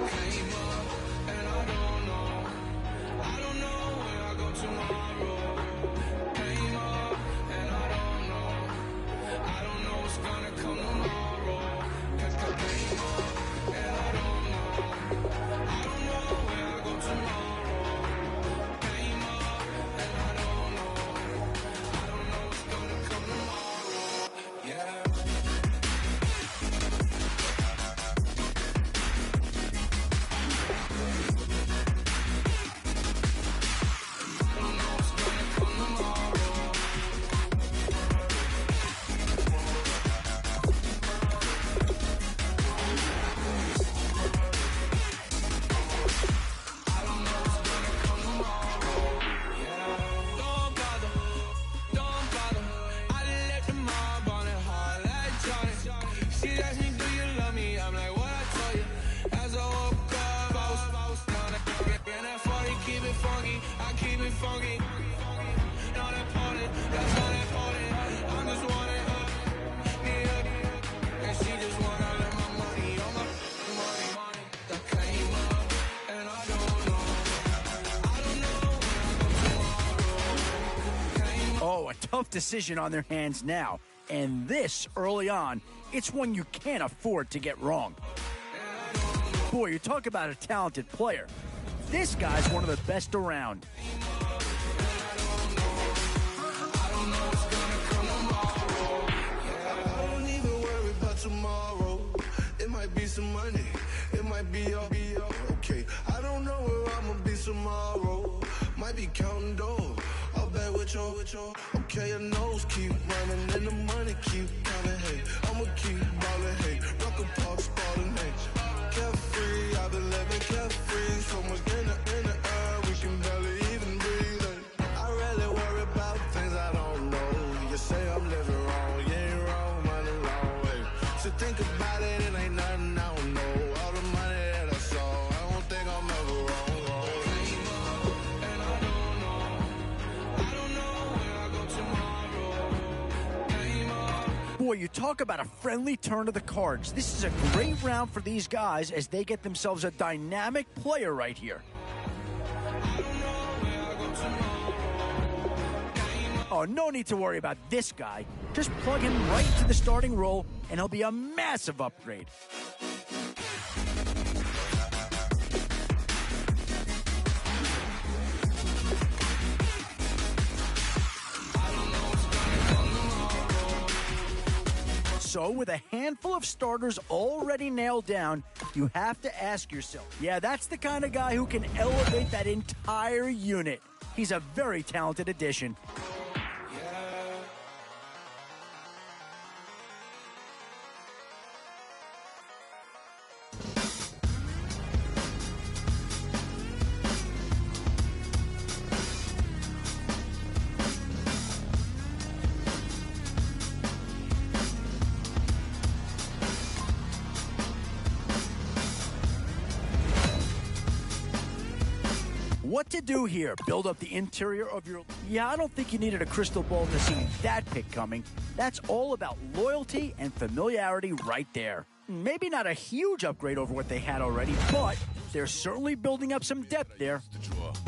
Came up and I don't know. I don't know where I go tomorrow. Came up and I don't know. I don't know what's gonna come tomorrow. Came up and I don't know. I don't know where I go tomorrow. Came up and I don't know. I don't know what's gonna come tomorrow. Yeah. Oh, a tough decision on their hands now. And this early on, it's one you can't afford to get wrong. Boy, you talk about a talented player. This guy's one of the best around. I don't even worry about tomorrow. It might be some money. It might be all okay. I don't know where I'ma be tomorrow. Might be counting dough. I'll bet with your. Okay, your nose keep running and the money keep coming. Hey, I'ma keep ballin'. Hey, rock a park, spallin'. Hey, carefree. I've been living carefree. So much in the air, we can barely even breathe. Hey, I rarely worry about things I don't know. You say I'm living wrong, you ain't wrong, money long way. So think about it, it ain't nothing I don't know. All the money that I saw, I don't think I'm ever wrong. Came up and I don't know. I don't know where I go tomorrow. Came up. Boy, you talk about a friendly turn of the cards. This is a great round for these guys as they get themselves a dynamic player right here. I don't know where I go tomorrow. Came up. Oh, no need to worry about this guy. Just plug him right into the starting role, and he'll be a massive upgrade. So, with a handful of starters already nailed down, you have to ask yourself, yeah, that's the kind of guy who can elevate that entire unit. He's a very talented addition. What to do here? Build up the interior of your... Yeah, I don't think you needed a crystal ball to see that pick coming. That's all about loyalty and familiarity right there. Maybe not a huge upgrade over what they had already, but they're certainly building up some depth there.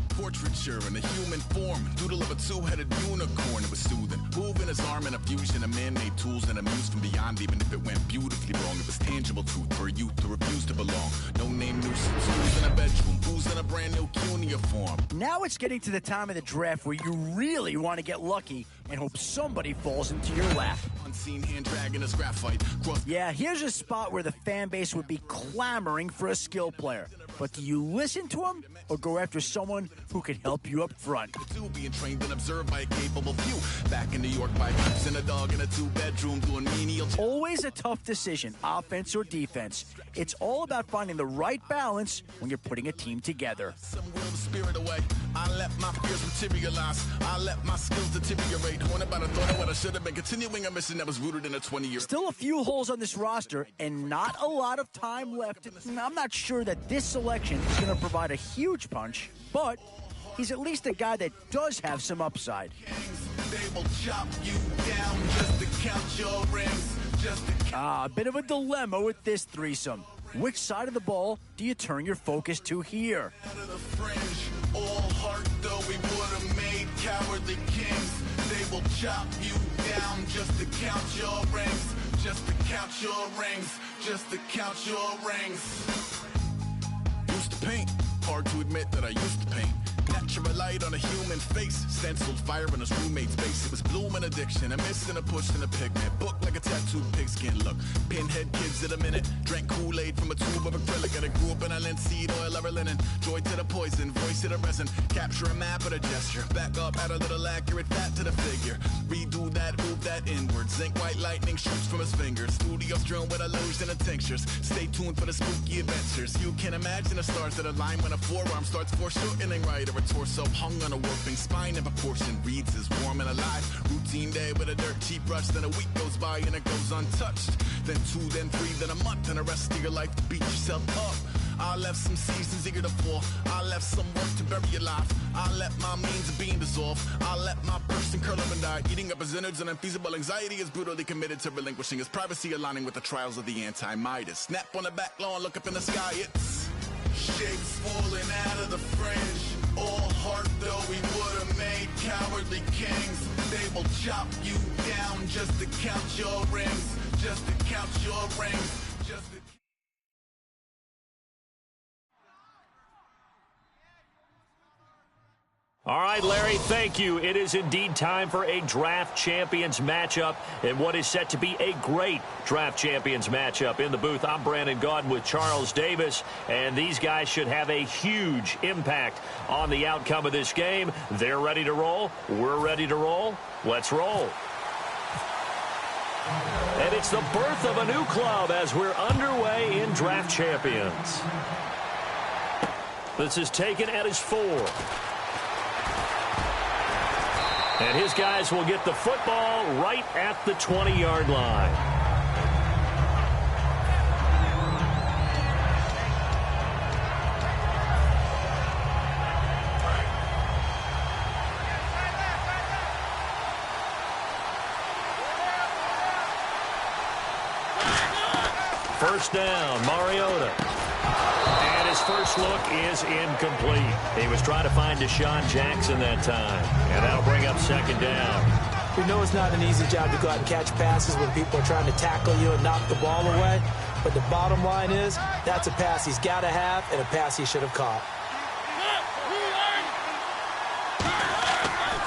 Portraiture in a human form, doodle of a two-headed unicorn. It was soothing, moving his arm in a fusion of man-made tools and a muse from beyond. Even if it went beautifully wrong, it was tangible truth for a youth to refuse to belong. No name nuisance, who's in a bedroom, who's in a brand new uniform. Now it's getting to the time of the draft where you really want to get lucky and hope somebody falls into your lap. Unseen hand dragging his graphite. Yeah, here's a spot where the fan base would be clamoring for a skill player. But do you listen to him or go after someone who can help you up front? Being trained and observed by a capable few. Back in New York by peeps and a dog in a two-bedroom doing menial. Always a tough decision, offense or defense. It's all about finding the right balance when you're putting a team together. Some will the spirit away. I let my fears materialize. I let my skills deteriorate. One about a thought of what I should have been. Continuing a mission that was rooted in a 20-year. Still a few holes on this roster and not a lot of time left. I'm not sure that this selection is going to provide a huge punch, but he's at least a guy that does have some upside. They will chop you down just to count your rings. A bit of a dilemma with this threesome. Which side of the ball do you turn your focus to here? Out of the fringe, all heart though we would have made cowardly kings. They will chop you down just to count your rings, just to count your rings, just to count your rings. Used to paint, hard to admit that I used to paint. Natural light on a human face, stenciled fire in his roommate's face. It was blooming addiction, a miss and a push and a pigment. Book like a tattooed pigskin look. Pinhead kids in a minute. Drank Kool-Aid from a tube of acrylic. And I grew up in a linseed oil ever linen. Joy to the poison, voice to the resin. Capture a map of a gesture. Back up, add a little accurate fat to the figure. Redo that, move that inward. Zinc white lightning shoots from his fingers. Studios strewn with illusion and tinctures. Stay tuned for the spooky adventures. You can imagine the stars that align when a forearm starts foreshortening right. Or a torso hung on a warping spine of a portion reads as warm and alive. Routine day with a dirt cheap brush. Then a week goes by and it goes untouched. Then 2, then 3, then a month, and the rest of your life to beat yourself up. I left some seasons eager to fall. I left some work to bury your life. I let my means of being dissolve. I let my person curl up and die. Eating up his innards and unfeasible anxiety is brutally committed to relinquishing his privacy, aligning with the trials of the anti-Midas. Snap on the back lawn, look up in the sky, it's shapes falling out of the fringe. All heart though we would have made cowardly kings. They will chop you down just to count your rings, just to count your rings, just to... All right, Larry, thank you. It is indeed time for a Draft Champions matchup and what is set to be a great Draft Champions matchup. In the booth, I'm Brandon Gaudin with Charles Davis, and these guys should have a huge impact on the outcome of this game. They're ready to roll. We're ready to roll. Let's roll. And it's the birth of a new club as we're underway in Draft Champions. This is taken at his 4. And his guys will get the football right at the 20-yard line. First down, Mariota. And his first look is incomplete. He was trying to find Deshaun Jackson that time. And that'll bring up second down. We know it's not an easy job to go out and catch passes when people are trying to tackle you and knock the ball away. But the bottom line is, that's a pass he's got to have and a pass he should have caught.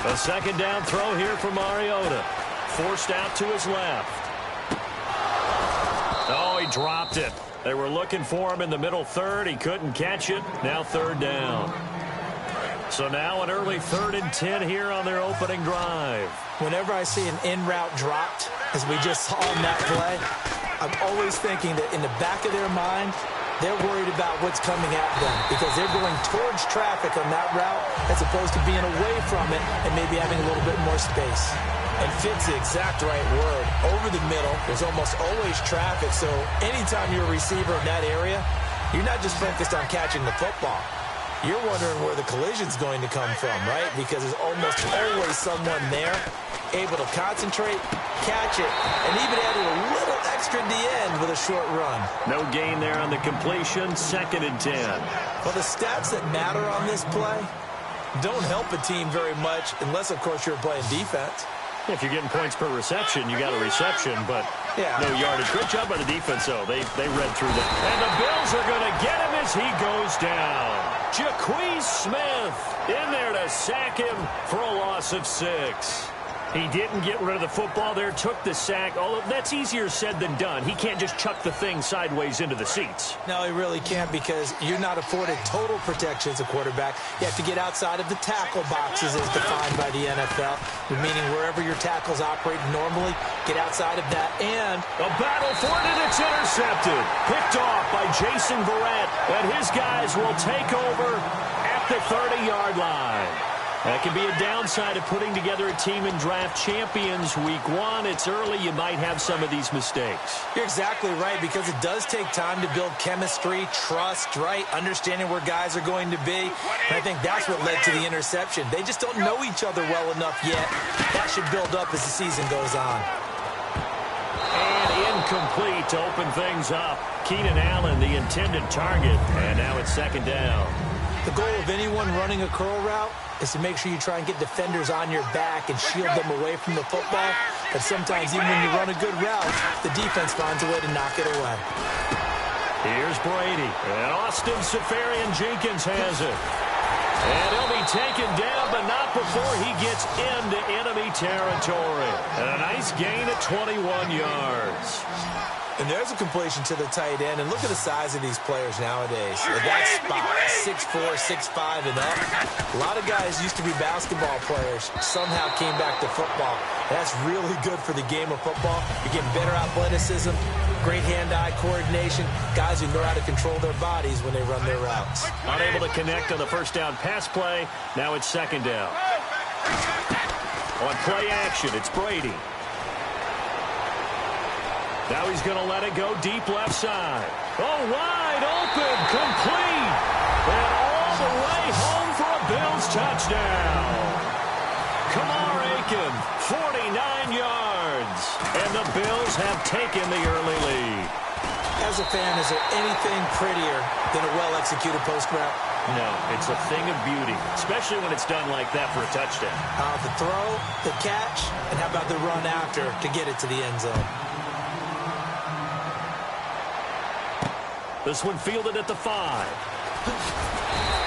A second down throw here for Mariota. Forced out to his left. Oh, he dropped it. They were looking for him in the middle third. He couldn't catch it. Now third down. So now an early 3rd and 10 here on their opening drive. Whenever I see an in-route dropped, as we just saw in that play, I'm always thinking that in the back of their mind, they're worried about what's coming at them because they're going towards traffic on that route as opposed to being away from it and maybe having a little bit more space. And fit's the exact right word. Over the middle, there's almost always traffic, so anytime you're a receiver in that area, you're not just focused on catching the football. You're wondering where the collision's going to come from, right? Because there's almost always someone there able to concentrate, catch it, and even add a little extra at the end with a short run. No gain there on the completion, 2nd and 10. Well, the stats that matter on this play don't help a team very much unless, of course, you're playing defense. If you're getting points per reception, you got a reception, but no yardage. Great job by the defense, though. They read through that. And the Bills are going to get him as he goes down. Jaquez Smith in there to sack him for a loss of 6. He didn't get rid of the football there, took the sack. Although that's easier said than done. He can't just chuck the thing sideways into the seats. No, he really can't because you're not afforded total protection as a quarterback. You have to get outside of the tackle boxes as defined by the NFL, meaning wherever your tackles operate normally, get outside of that. And a battle for it, and it's intercepted. Picked off by Jason Verrett, and his guys will take over at the 30-yard line. That can be a downside of putting together a team in Draft Champions Week 1. It's early. You might have some of these mistakes. You're exactly right because it does take time to build chemistry, trust, right? Understanding where guys are going to be. And I think that's what led to the interception. They just don't know each other well enough yet. That should build up as the season goes on. And incomplete to open things up. Keenan Allen, the intended target, and now it's second down. The goal of anyone running a curl route is to make sure you try and get defenders on your back and shield them away from the football. But sometimes even when you run a good route, the defense finds a way to knock it away. Here's Brady, and Austin Seferian-Jenkins has it. And he'll be taken down, but not before he gets into enemy territory. And a nice gain at 21 yards. And there's a completion to the tight end. And look at the size of these players nowadays. At that spot, 6'4", 6'5", and up. A lot of guys used to be basketball players, somehow came back to football. And that's really good for the game of football. You're getting better athleticism, great hand-eye coordination, guys who know how to control their bodies when they run their routes. Unable to connect on the first down pass play. Now it's second down. On play action, it's Brady. Now he's going to let it go deep left side. Oh, wide open, complete. And all the way home for a Bills touchdown. Kamar Aiken, 49 yards. And the Bills have taken the early lead. As a fan, is there anything prettier than a well-executed post route? No, it's a thing of beauty, especially when it's done like that for a touchdown. The throw, the catch, and how about the run after to get it to the end zone? This one fielded at the 5.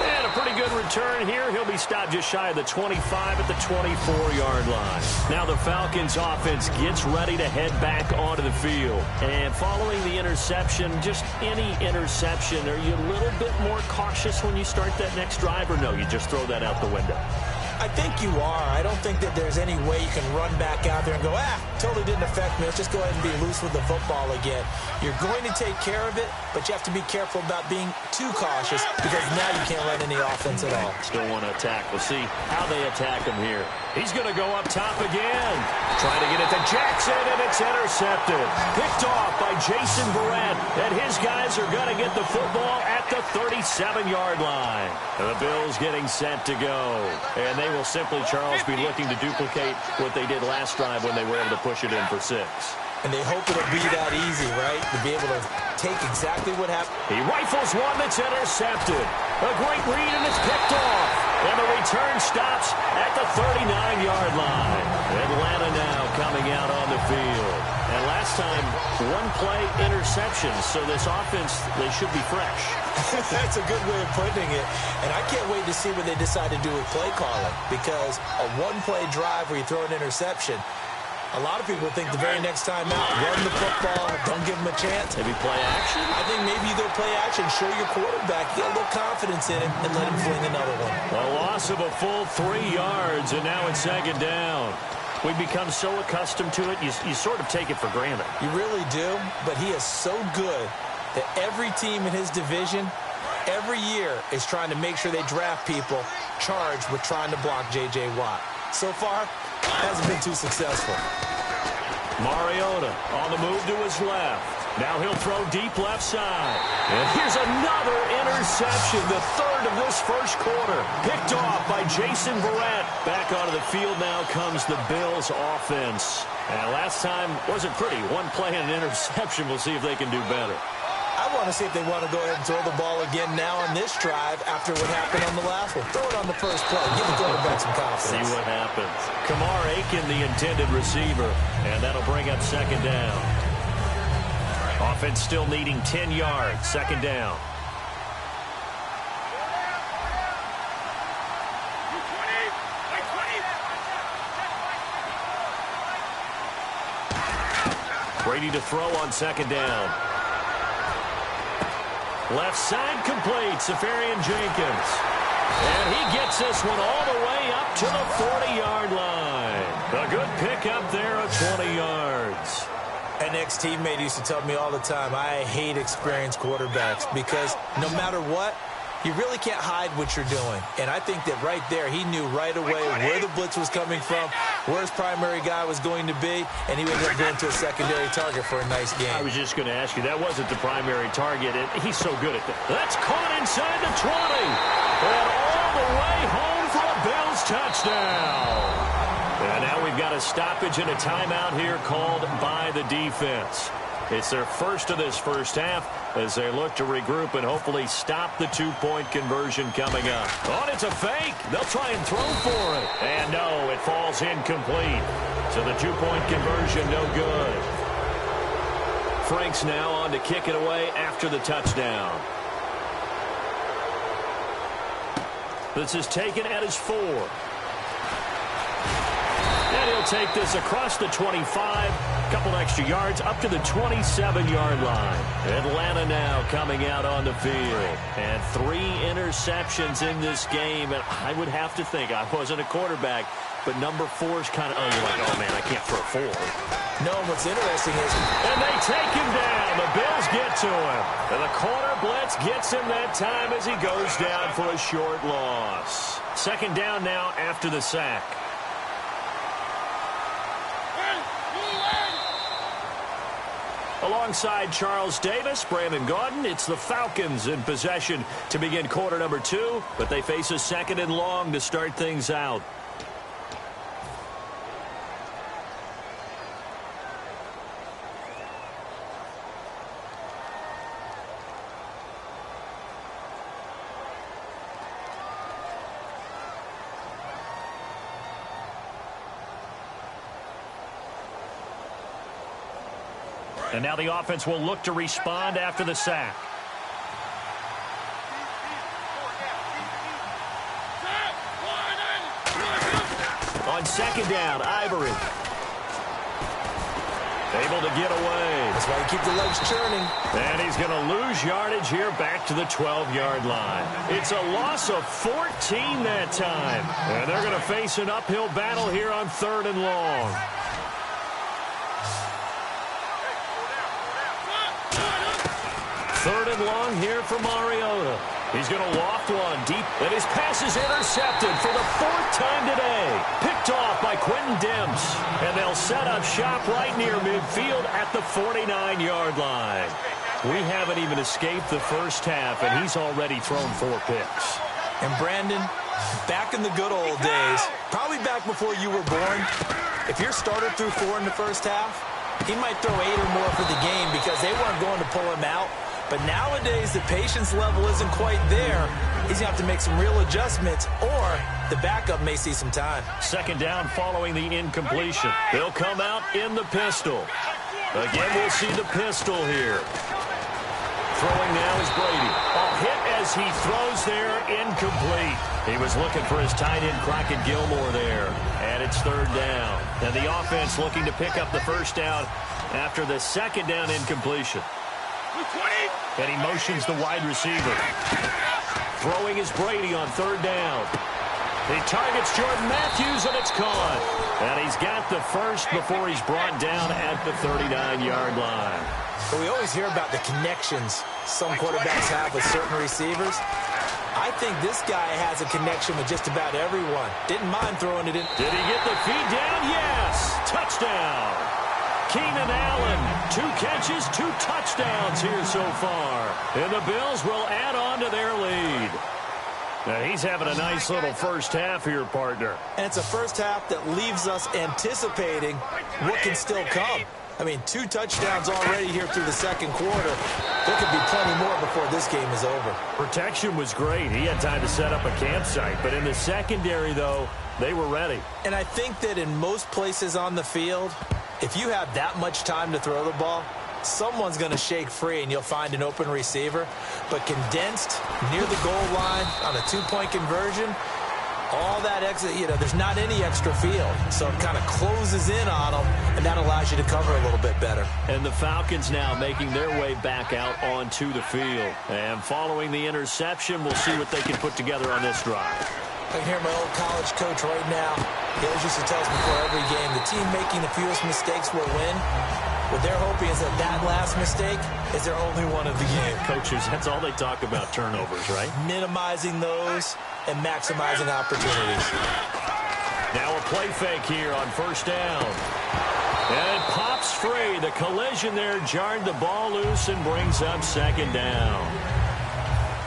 And a pretty good return here. He'll be stopped just shy of the 25 at the 24-yard line. Now the Falcons offense gets ready to head back onto the field. And following the interception, just any interception, are you a little bit more cautious when you start that next drive, or no, you just throw that out the window? I think you are. I don't think that there's any way you can run back out there and go, totally didn't affect me. Let's just go ahead and be loose with the football again. You're going to take care of it, but you have to be careful about being too cautious because now you can't run any offense at all. Still want to attack. We'll see how they attack him here. He's going to go up top again. Trying to get it to Jackson, and it's intercepted. Picked off by Jason Verrett, and his guys are going to get the football at the 37-yard line. And the Bills getting set to go. And they will simply, Charles, be looking to duplicate what they did last drive when they were able to push it in for 6. And they hope it'll be that easy, right? To be able to take exactly what happened. He rifles one that's intercepted. A great read, and it's picked off. And the return stops at the 39-yard line. Atlanta now coming out on the field. And last time, one-play interceptions. So this offense, they should be fresh. That's a good way of putting it. And I can't wait to see what they decide to do with play calling. Because a one-play drive where you throw an interception, a lot of people think the very next time out, run the football, don't give them a chance. Maybe play action? I think maybe you go play action, show your quarterback, get a little confidence in him, and let him fling another one. A loss of a full 3 yards, and now it's second down. We've become so accustomed to it, you sort of take it for granted. You really do, but he is so good that every team in his division, every year, is trying to make sure they draft people charged with trying to block J.J. Watt. So far, hasn't been too successful. Mariota on the move to his left. Now he'll throw deep left side. And here's another interception, the third of this first quarter. Picked off by Jason Verrett. Back onto the field now comes the Bills offense. And last time wasn't pretty. One play and an interception. We'll see if they can do better. I want to see if they want to go ahead and throw the ball again now on this drive after what happened on the last one. Throw it on the first play. Give the quarterback some confidence. See what happens. Kamar Aiken, the intended receiver, and that'll bring up second down. Offense still needing 10 yards. Second down. Brady to throw on second down. Left side complete, Seferian-Jenkins. And he gets this one all the way up to the 40-yard line. A good pick up there at 20 yards. An ex-teammate used to tell me all the time, I hate experienced quarterbacks because no matter what, you really can't hide what you're doing. And I think that right there, he knew right away where the blitz was coming from, where his primary guy was going to be, and he ended up going to a secondary target for a nice game. I was just going to ask you, that wasn't the primary target, and he's so good at that. That's caught inside the 20. And all the way home for a Bills touchdown. And now we've got a stoppage and a timeout here called by the defense. It's their first of this first half as they look to regroup and hopefully stop the two-point conversion coming up. Oh, and it's a fake. They'll try and throw for it. And no, it falls incomplete. So the two-point conversion no good. Frank's now on to kick it away after the touchdown. This is taken at his 4. And he'll take this across the 25. Couple extra yards up to the 27-yard line. Atlanta now coming out on the field. And 3 interceptions in this game. And I would have to think, I wasn't a quarterback, but number 4 is kind of, you're like, oh, man, I can't throw 4. No, what's interesting is... And they take him down. The Bills get to him. And the corner blitz gets him that time as he goes down for a short loss. Second down now after the sack. Alongside Charles Davis, Brandon Gaudin, it's the Falcons in possession to begin quarter number 2, but they face a second and long to start things out. And now the offense will look to respond after the sack. On second down, Ivory. Able to get away. That's why you keep the legs churning. And he's going to lose yardage here back to the 12-yard line. It's a loss of 14 that time. And they're going to face an uphill battle here on third and long. Third and long here for Mariota. He's going to loft one deep, and his pass is intercepted for the 4th time today. Picked off by Quentin Demps, and they'll set up shop right near midfield at the 49-yard line. We haven't even escaped the first half, and he's already thrown 4 picks. And Brandon, back in the good old days, probably back before you were born, if your starter threw 4 in the first half, he might throw 8 or more for the game because they weren't going to pull him out. But nowadays, the patience level isn't quite there. He's going to have to make some real adjustments, or the backup may see some time. Second down following the incompletion. They'll come out in the pistol. Again, we'll see the pistol here. Throwing now is Brady. A hit as he throws there, incomplete. He was looking for his tight end, Crockett Gilmore there. And it's third down. And the offense looking to pick up the first down after the second down incompletion. And he motions the wide receiver. Throwing is Brady on third down. He targets Jordan Matthews, and it's caught. And he's got the first before he's brought down at the 39-yard line. But we always hear about the connections some quarterbacks have with certain receivers. I think this guy has a connection with just about everyone. Didn't mind throwing it in. Did he get the feed down? Yes. Touchdown. Keenan Allen, 2 catches, 2 touchdowns here so far. And the Bills will add on to their lead. Now he's having a nice little first half here, partner. And it's a first half that leaves us anticipating what can still come. I mean, 2 touchdowns already here through the second quarter. There could be plenty more before this game is over. Protection was great. He had time to set up a campsite. But in the secondary, though, they were ready. And I think that in most places on the field, if you have that much time to throw the ball, someone's going to shake free and you'll find an open receiver. But condensed near the goal line on a 2-point conversion, all that extra, there's not any extra field. So it kind of closes in on them, and that allows you to cover a little bit better. And the Falcons now making their way back out onto the field. And following the interception, we'll see what they can put together on this drive. I can hear my old college coach right now. He always used to tell us before every game, the team making the fewest mistakes will win. What they're hoping is that last mistake is their only one of the game. Coaches, that's all they talk about, turnovers, right? Minimizing those and maximizing opportunities. Now a play fake here on first down. And it pops free. The collision there jarred the ball loose and brings up second down.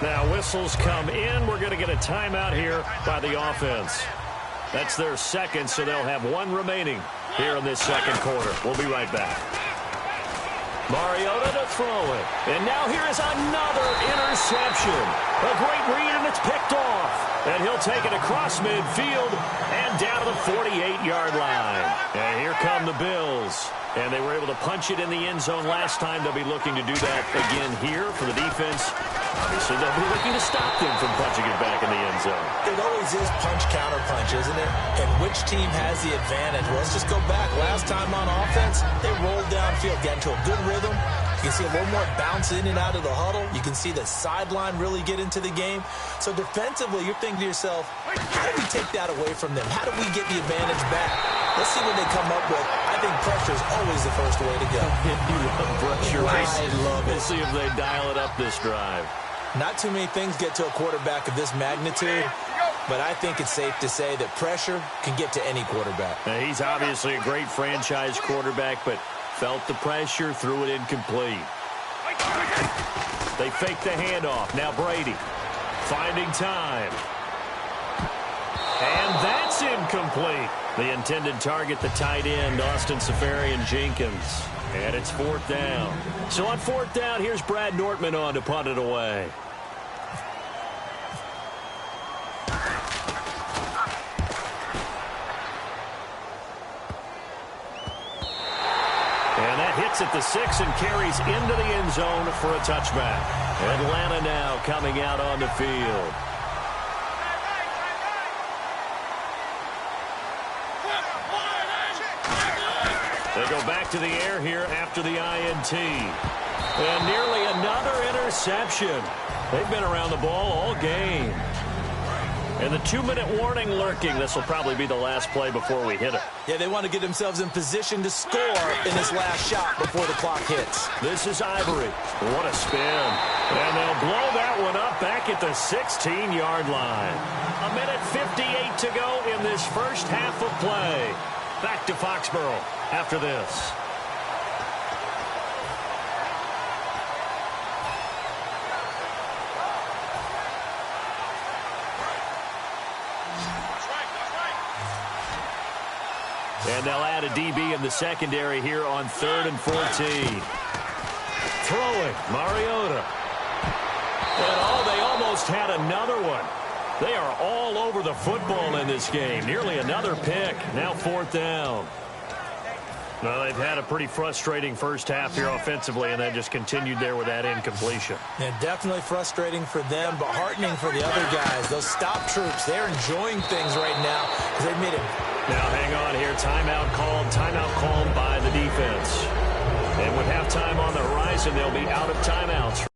Now whistles come in. We're going to get a timeout here by the offense. That's their second, so they'll have 1 remaining here in this second quarter. We'll be right back. Mariota to throw it. And now here is another interception. A great read, and it's picked off. And he'll take it across midfield and down to the 48-yard line. And here come the Bills. And they were able to punch it in the end zone last time. They'll be looking to do that again here for the defense. Obviously, they'll be looking to stop them from punching it back in the end zone. It always is punch-counter-punch, isn't it? And which team has the advantage? Well, let's just go back. Last time on offense, they rolled downfield, got into a good rhythm. You can see a little more bounce in and out of the huddle. You can see the sideline really get into the game. So defensively, you're thinking to yourself, how do we take that away from them? How do we get the advantage back? Let's see what they come up with. I think pressure is always the first way to go. You love pressure. I love it. We'll see if they dial it up this drive. Not too many things get to a quarterback of this magnitude, but I think it's safe to say that pressure can get to any quarterback. Now, he's obviously a great franchise quarterback, but felt the pressure, threw it incomplete. They fake the handoff. Now Brady finding time. And that's incomplete. The intended target, the tight end, Austin Seferian-Jenkins. And it's 4th down. So on 4th down, here's Brad Nortman on to punt it away. And that hits at the 6 and carries into the end zone for a touchback. Atlanta now coming out on the field. They go back to the air here after the INT. And nearly another interception. They've been around the ball all game. And the 2-minute warning lurking. This will probably be the last play before we hit it. Yeah, they want to get themselves in position to score in this last shot before the clock hits. This is Ivory. What a spin. And they'll blow that one up back at the 16-yard line. 1:58 to go in this first half of play. Back to Foxborough after this. And they'll add a DB in the secondary here on 3rd and 14. Throwing, Mariota. And they almost had another one. They are all over the football in this game. Nearly another pick. Now 4th down. Well, they've had a pretty frustrating first half here offensively, and then just continued there with that incompletion. Yeah, definitely frustrating for them, but heartening for the other guys. Those stop troops, they're enjoying things right now because they've made it. Now, hang on here. Timeout called by the defense. And with halftime on the horizon, they'll be out of timeouts